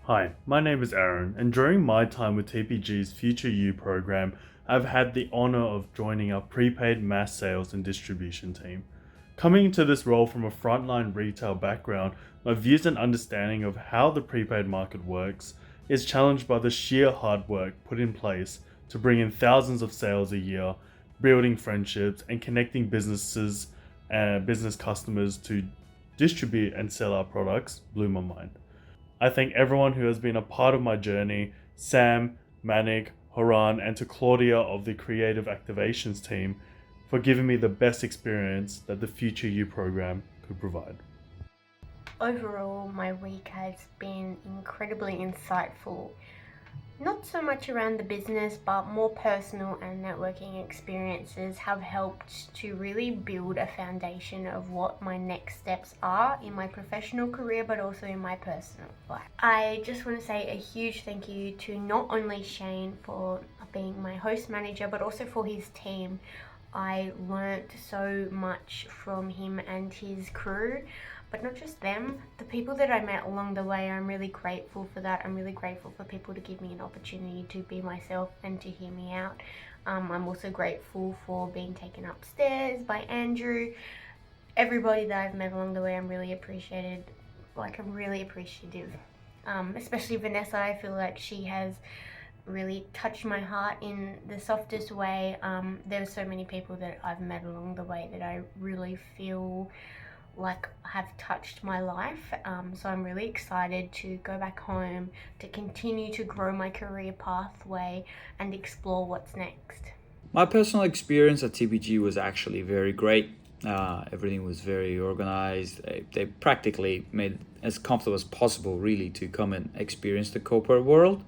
Hi, my name is Aaron, and during my time with TPG's Future You program, I've had the honor of joining our prepaid mass sales and distribution team. Coming into this role from a frontline retail background, my views and understanding of how the prepaid market works is challenged by the sheer hard work put in place to bring in thousands of sales a year, building friendships, and connecting businesses and business customers to distribute and sell our products blew my mind. I thank everyone who has been a part of my journey, Sam, Manik, Haran, and to Claudia of the Creative Activations team for giving me the best experience that the Future You program could provide. Overall, my week has been incredibly insightful. Not so much around the business, but more personal and networking experiences have helped to really build a foundation of what my next steps are in my professional career, but also in my personal life. I just want to say a huge thank you to not only Shane for being my host manager, but also for his team. I learnt so much from him and his crew, but not just them, the people that I met along the way. I'm really grateful for that. I'm really grateful for people to give me an opportunity to be myself and to hear me out. I'm also grateful for being taken upstairs by Andrew. Everybody that I've met along the way, I'm really appreciative. Especially Vanessa. I feel like she has really touched my heart in the softest way. There are so many people that I've met along the way that I really feel like have touched my life. So I'm really excited to go back home to continue to grow my career pathway and explore what's next. My personal experience at TPG was actually very great. Everything was very organized. They practically made it as comfortable as possible, really, to come and experience the corporate world.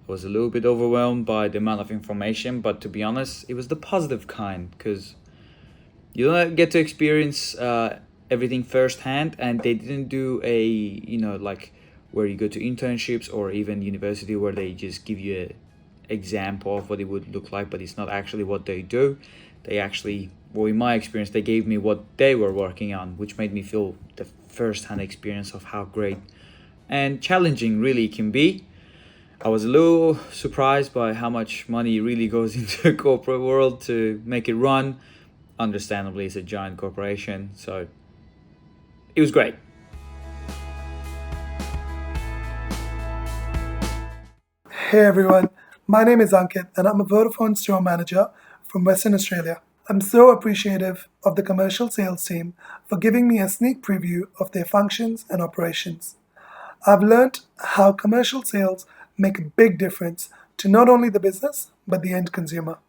I was a little bit overwhelmed by the amount of information, but to be honest, it was the positive kind, because you don't get to experience everything firsthand, and they didn't do like where you go to internships or even university where they just give you an example of what it would look like, but it's not actually what they do. They actually, well, in my experience, they gave me what they were working on, which made me feel the first-hand experience of how great and challenging really can be. I was a little surprised by how much money really goes into the corporate world to make it run. Understandably, it's a giant corporation, so it was great. Hey everyone, my name is Ankit and I'm a Vodafone store manager from Western Australia. I'm so appreciative of the commercial sales team for giving me a sneak preview of their functions and operations. I've learned how commercial sales make a big difference to not only the business, but the end consumer.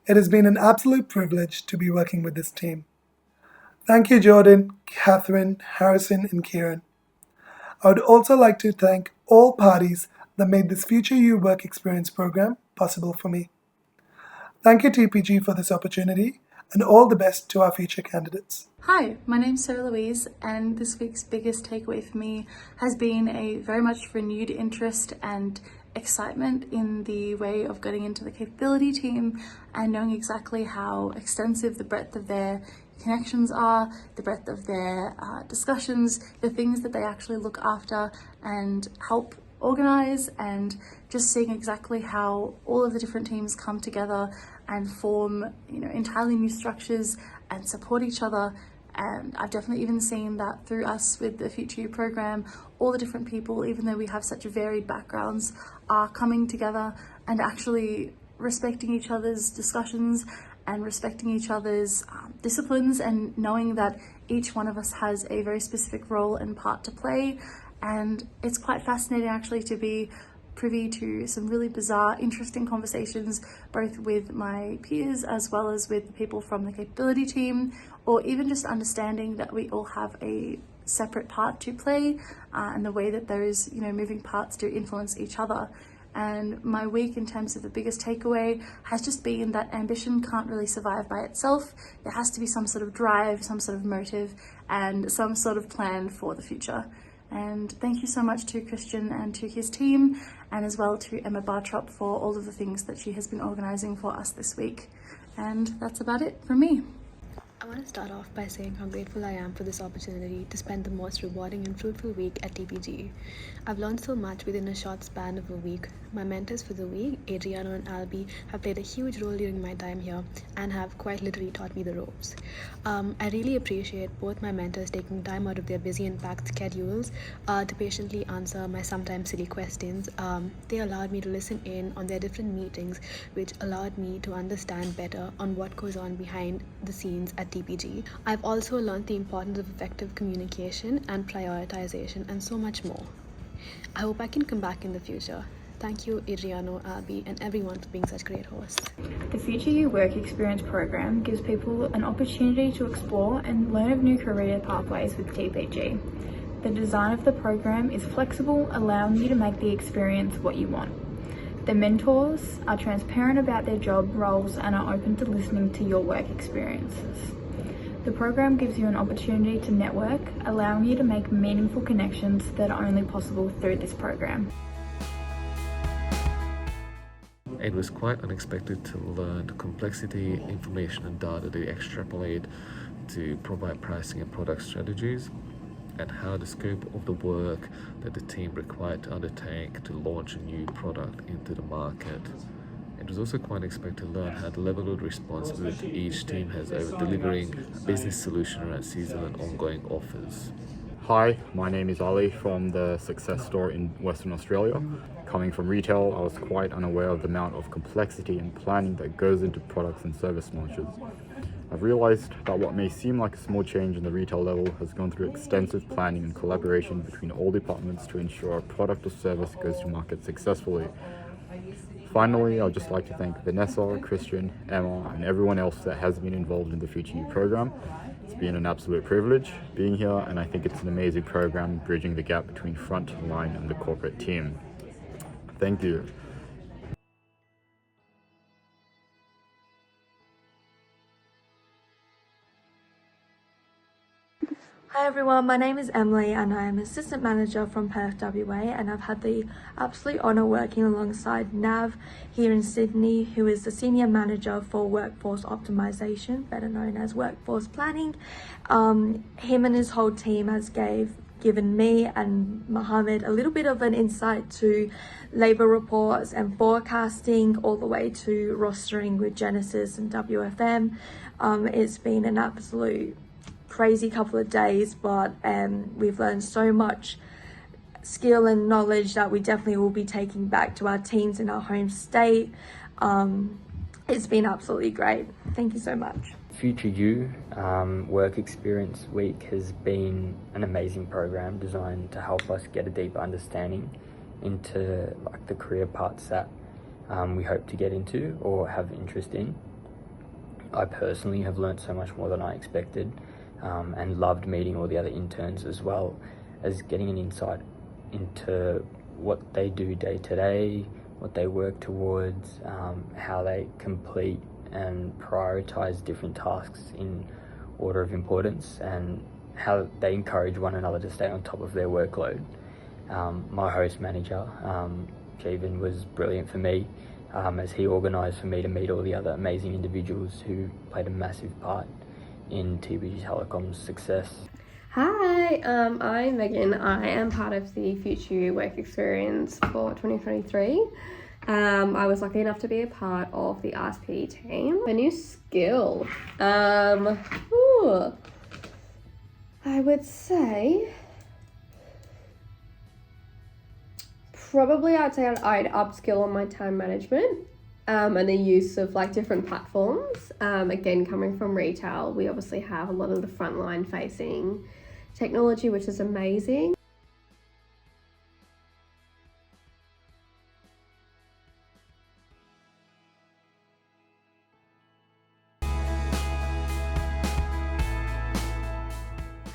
It has been an absolute privilege to be working with this team. Thank you, Jordan, Catherine, Harrison, and Kieran. I would also like to thank all parties that made this Future You work experience program possible for me. Thank you, TPG, for this opportunity, and all the best to our future candidates. Hi, my name's Sarah Louise, and this week's biggest takeaway for me has been a very much renewed interest and excitement in the way of getting into the capability team and knowing exactly how extensive the breadth of their connections are, the breadth of their discussions, the things that they actually look after and help organize, and just seeing exactly how all of the different teams come together and form, entirely new structures and support each other. And I've definitely even seen that through us with the Future You program, all the different people, even though we have such varied backgrounds, are coming together and actually respecting each other's discussions and respecting each other's disciplines, and knowing that each one of us has a very specific role and part to play. And it's quite fascinating actually to be privy to some really bizarre, interesting conversations, both with my peers as well as with the people from the capability team, or even just understanding that we all have a separate part to play, and the way that those moving parts do influence each other. And my week, in terms of the biggest takeaway, has just been that ambition can't really survive by itself. There has to be some sort of drive, some sort of motive, and some sort of plan for the future. And thank you so much to Christian and to his team, and as well to Emma Bartrop for all of the things that she has been organising for us this week. And that's about it from me. I want to start off by saying how grateful I am for this opportunity to spend the most rewarding and fruitful week at TPG. I've learned so much within a short span of a week. My mentors for the week, Adriano and Albi, have played a huge role during my time here and have quite literally taught me the ropes. I really appreciate both my mentors taking time out of their busy and packed schedules to patiently answer my sometimes silly questions. They allowed me to listen in on their different meetings, which allowed me to understand better on what goes on behind the scenes at TPG. I've also learned the importance of effective communication and prioritization and so much more. I hope I can come back in the future. Thank you, Adriano, Albi, and everyone for being such great hosts. The Future You Work Experience program gives people an opportunity to explore and learn of new career pathways with TPG. The design of the program is flexible, allowing you to make the experience what you want. The mentors are transparent about their job roles and are open to listening to your work experiences. The program gives you an opportunity to network, allowing you to make meaningful connections that are only possible through this program. It was quite unexpected to learn the complexity, information and data they extrapolate to provide pricing and product strategies, and how the scope of the work that the team required to undertake to launch a new product into the market. It was also quite unexpected to learn how the level of responsibility each team has over delivering a business solution around seasonal and ongoing offers. Hi, my name is Ali from the Success Store in Western Australia. Coming from retail, I was quite unaware of the amount of complexity and planning that goes into products and service launches. I've realized that what may seem like a small change in the retail level has gone through extensive planning and collaboration between all departments to ensure a product or service goes to market successfully. Finally, I'd just like to thank Vanessa, Christian, Emma, and everyone else that has been involved in the Future You program. It's been an absolute privilege being here, and I think it's an amazing program bridging the gap between frontline and the corporate team. Thank you. Hi everyone, my name is Emily and I am Assistant Manager from Perth WA, and I've had the absolute honour working alongside Nav here in Sydney, who is the Senior Manager for Workforce Optimisation, better known as Workforce Planning. Him and his whole team has given me and Mohammed a little bit of an insight to labour reports and forecasting, all the way to rostering with Genesis and WFM. It's been an absolute crazy couple of days, but we've learned so much skill and knowledge that we definitely will be taking back to our teams in our home state. It's been absolutely great. Thank you so much. Future You Work Experience Week has been an amazing program designed to help us get a deeper understanding into the career paths that we hope to get into or have interest in. I personally have learnt so much more than I expected, and loved meeting all the other interns, as well as getting an insight into what they do day to day, what they work towards, how they complete and prioritize different tasks in order of importance, and how they encourage one another to stay on top of their workload. My host manager, Jeevan, was brilliant for me, as he organised for me to meet all the other amazing individuals who played a massive part in TPG Telecom's success. Hi, I'm Megan. I am part of the Future You Work Experience for 2023. I was lucky enough to be a part of the RSP team. A new skill. I would say I'd upskill on my time management. And the use of different platforms. Again, coming from retail, we obviously have a lot of the frontline facing technology, which is amazing.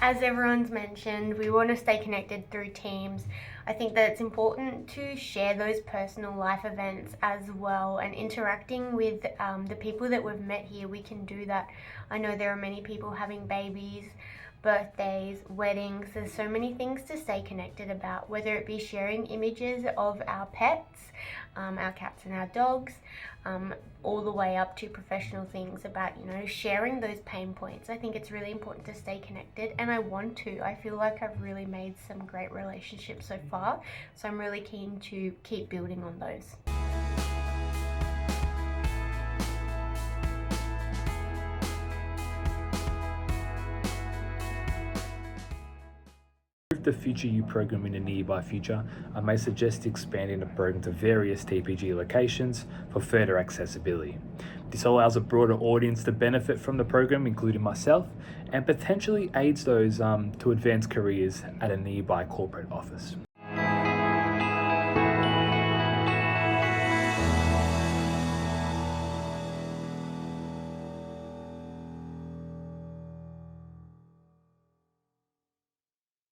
As everyone's mentioned, we want to stay connected through Teams. I think that it's important to share those personal life events as well, and interacting with the people that we've met here. We can do that. I know there are many people having babies, birthdays, weddings. There's so many things to stay connected about, whether it be sharing images of our pets, our cats and our dogs, all the way up to professional things about, sharing those pain points. I think it's really important to stay connected, and I want to. I feel like I've really made some great relationships so far, so I'm really keen to keep building on those. The Future You program in the nearby future, I may suggest expanding the program to various TPG locations for further accessibility. This allows a broader audience to benefit from the program, including myself, and potentially aids those to advance careers at a nearby corporate office.